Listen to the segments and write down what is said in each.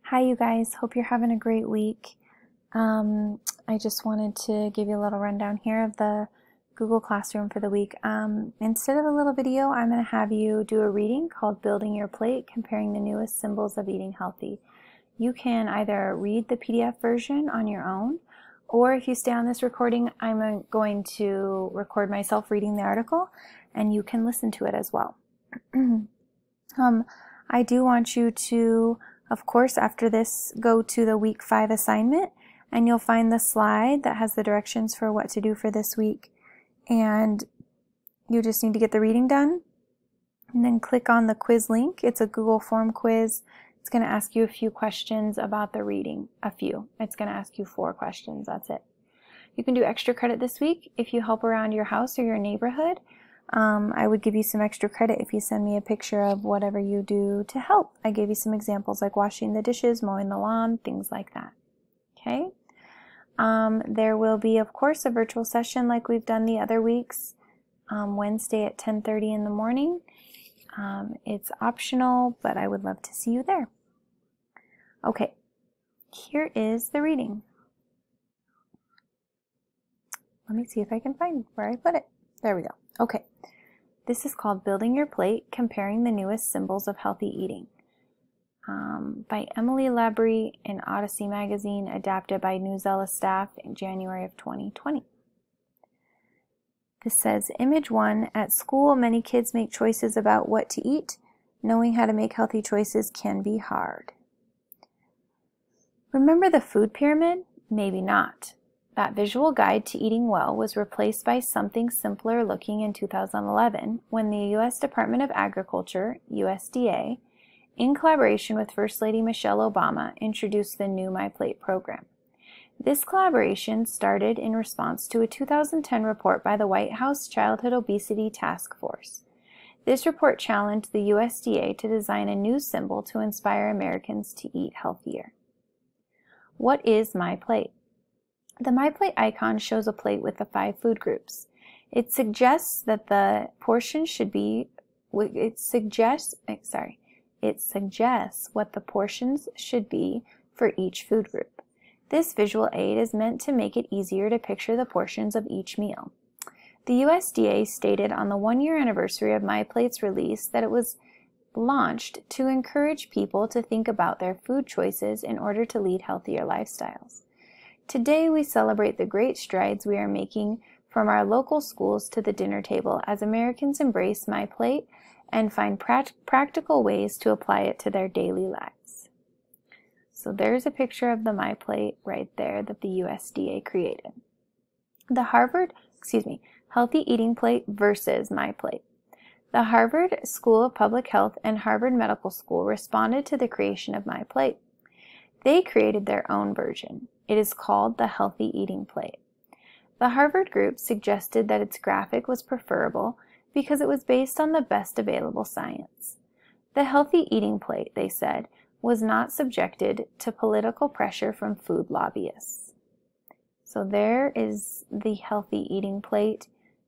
Hi, you guys. Hope you're having a great week. I just wanted to give you a little rundown here of the Google Classroom for the week. Instead of a little video, I'm going to have you do a reading called Building Your Plate, Comparing the Newest Symbols of Eating Healthy. You can either read the PDF version on your own, or if you stay on this recording, I'm going to record myself reading the article, and you can listen to it as well. I do want you to, of course, after this, go to the week 5 assignment, and you'll find the slide that has the directions for what to do for this week. And you just need to get the reading done, and then click on the quiz link. It's a Google form quiz. It's going to ask you a few questions about the reading. It's going to ask you 4 questions. That's it. You can do extra credit this week if you help around your house or your neighborhood. I would give you some extra credit if you send me a picture of whatever you do to help. I gave you some examples like washing the dishes, mowing the lawn, things like that. Okay? There will be, of course, a virtual session like we've done the other weeks, Wednesday at 10:30 in the morning. It's optional, but I would love to see you there. Okay, here is the reading. Let me see if I can find where I put it. There we go. Okay, this is called Building Your Plate, Comparing the Newest Symbols of Healthy Eating, by Emily Labrie in Odyssey Magazine, adapted by Newsela staff in January of 2020. This says, Image 1, at school, many kids make choices about what to eat. Knowing how to make healthy choices can be hard. Remember the food pyramid? Maybe not. That visual guide to eating well was replaced by something simpler looking in 2011 when the U.S. Department of Agriculture, USDA, in collaboration with First Lady Michelle Obama, introduced the new My Plate program. This collaboration started in response to a 2010 report by the White House Childhood Obesity Task Force. This report challenged the USDA to design a new symbol to inspire Americans to eat healthier. What is My Plate? The My Plate icon shows a plate with the 5 food groups. It suggests that the portion should be, it suggests what the portions should be for each food group. This visual aid is meant to make it easier to picture the portions of each meal. The USDA stated on the 1-year anniversary of My Plate's release that it was launched to encourage people to think about their food choices in order to lead healthier lifestyles. Today we celebrate the great strides we are making from our local schools to the dinner table as Americans embrace My Plate and find practical ways to apply it to their daily lives. So there's a picture of the My Plate right there that the USDA created. The Healthy Eating Plate versus My Plate. The Harvard School of Public Health and Harvard Medical School responded to the creation of My Plate. They created their own version. It is called the Healthy Eating Plate. The Harvard group suggested that its graphic was preferable because it was based on the best available science. The Healthy Eating Plate, they said, was not subjected to political pressure from food lobbyists. So there is the Healthy Eating Plate.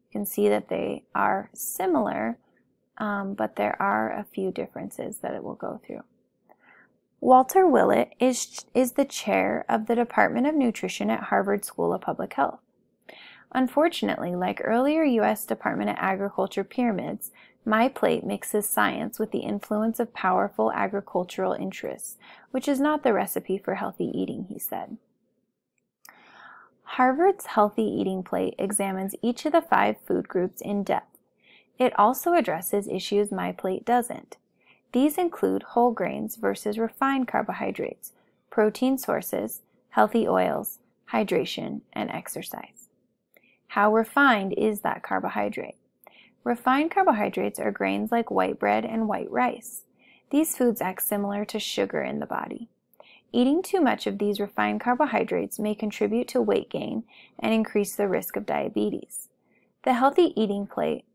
You can see that they are similar, but there are a few differences that it will go through. Walter Willett is the chair of the Department of Nutrition at Harvard School of Public Health. Unfortunately, like earlier U.S. Department of Agriculture pyramids, My Plate mixes science with the influence of powerful agricultural interests, which is not the recipe for healthy eating, he said. Harvard's Healthy Eating Plate examines each of the 5 food groups in depth. It also addresses issues My Plate doesn't. These include whole grains versus refined carbohydrates, protein sources, healthy oils, hydration, and exercise. How refined is that carbohydrate? Refined carbohydrates are grains like white bread and white rice. These foods act similar to sugar in the body. Eating too much of these refined carbohydrates may contribute to weight gain and increase the risk of diabetes. The Healthy Eating Plate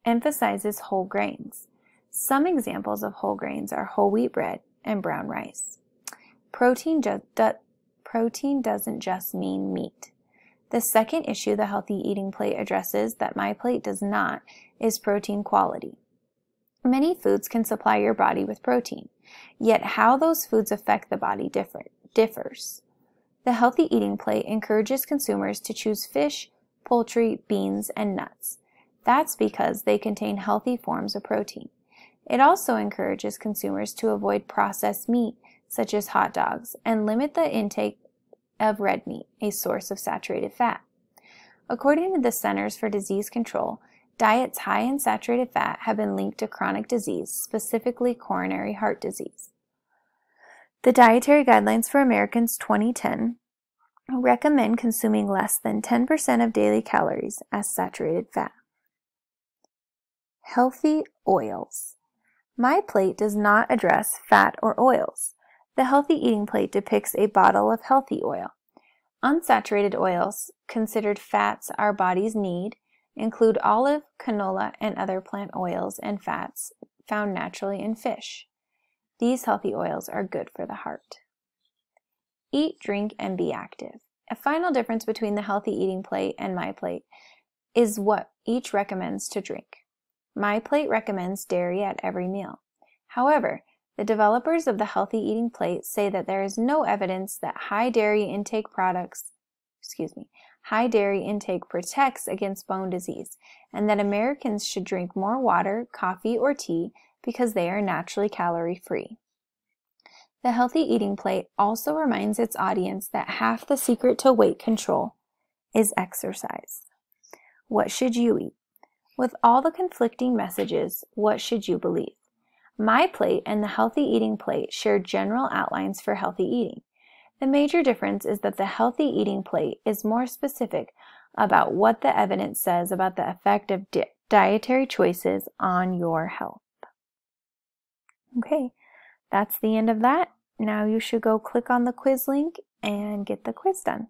emphasizes whole grains. Some examples of whole grains are whole wheat bread and brown rice. Protein doesn't just mean meat. The second issue the Healthy Eating Plate addresses that My Plate does not is protein quality. Many foods can supply your body with protein, yet how those foods affect the body differs. The healthy eating plate encourages consumers to choose fish, poultry, beans, and nuts. That's because they contain healthy forms of protein. It also encourages consumers to avoid processed meat, such as hot dogs, and limit the intake of red meat, a source of saturated fat. According to the Centers for Disease Control, diets high in saturated fat have been linked to chronic disease, specifically coronary heart disease. The Dietary Guidelines for Americans 2010 recommend consuming less than 10% of daily calories as saturated fat. Healthy oils. My plate does not address fat or oils. The healthy eating plate depicts a bottle of healthy oil. Unsaturated oils, considered fats our bodies need, include olive, canola, and other plant oils and fats found naturally in fish. These healthy oils are good for the heart. Eat, drink, and be active. A final difference between the healthy eating plate and My Plate is what each recommends to drink. My Plate recommends dairy at every meal. However, the developers of the healthy eating plate say that there is no evidence that high dairy intake protects against bone disease, and that Americans should drink more water, coffee, or tea because they are naturally calorie-free. The healthy eating plate also reminds its audience that half the secret to weight control is exercise. What should you eat? With all the conflicting messages, what should you believe? My Plate and the healthy eating plate share general outlines for healthy eating. The major difference is that the healthy eating plate is more specific about what the evidence says about the effect of dietary choices on your health. Okay, that's the end of that. Now you should go click on the quiz link and get the quiz done.